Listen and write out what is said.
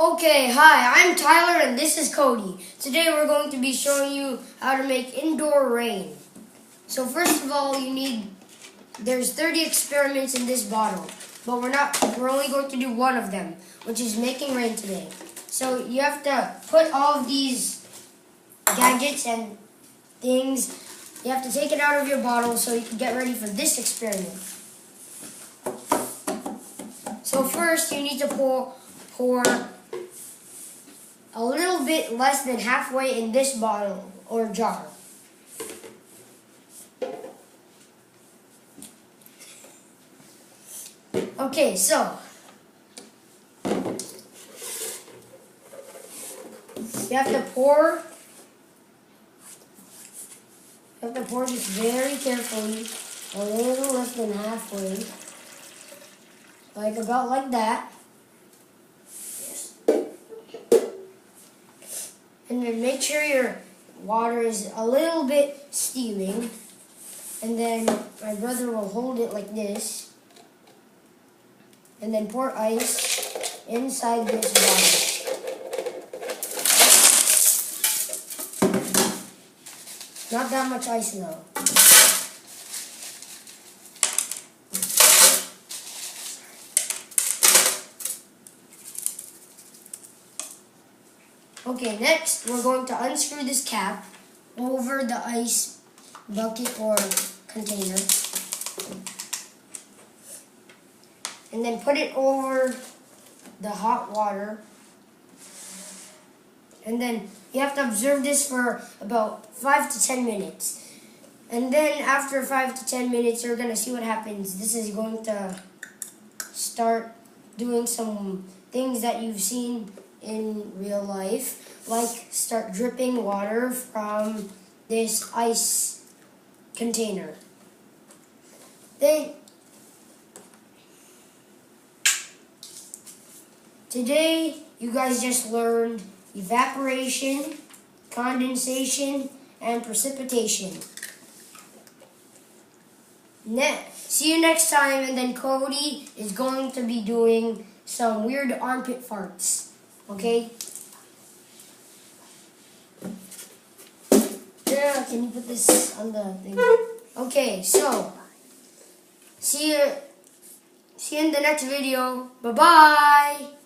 Okay, hi, I'm Tyler and this is Cody. Today we're going to be showing you how to make indoor rain. So first of all, there's 30 experiments in this bottle, but we're only going to do one of them, which is making rain today. So you have to put all of these gadgets and things, you have to take it out of your bottle so you can get ready for this experiment. So first you need to pour a little bit less than halfway in this bottle or jar. Okay, so you have to pour this very carefully, a little less than halfway, about like that. And then make sure your water is a little bit steaming. And then my brother will hold it like this. And then pour ice inside this bottle. Not that much ice though. Okay, next we're going to unscrew this cap over the ice bucket or container. And then put it over the hot water. And then you have to observe this for about 5 to 10 minutes. And then after 5 to 10 minutes, you're going to see what happens. This is going to start doing some things that you've seen in real life, like start dripping water from this ice container. Today you guys just learned evaporation, condensation, and precipitation. See you next time, and then Cody is going to be doing some weird armpit farts. Okay? Yeah, can you put this on the thing? Okay, so see you in the next video. Bye-bye!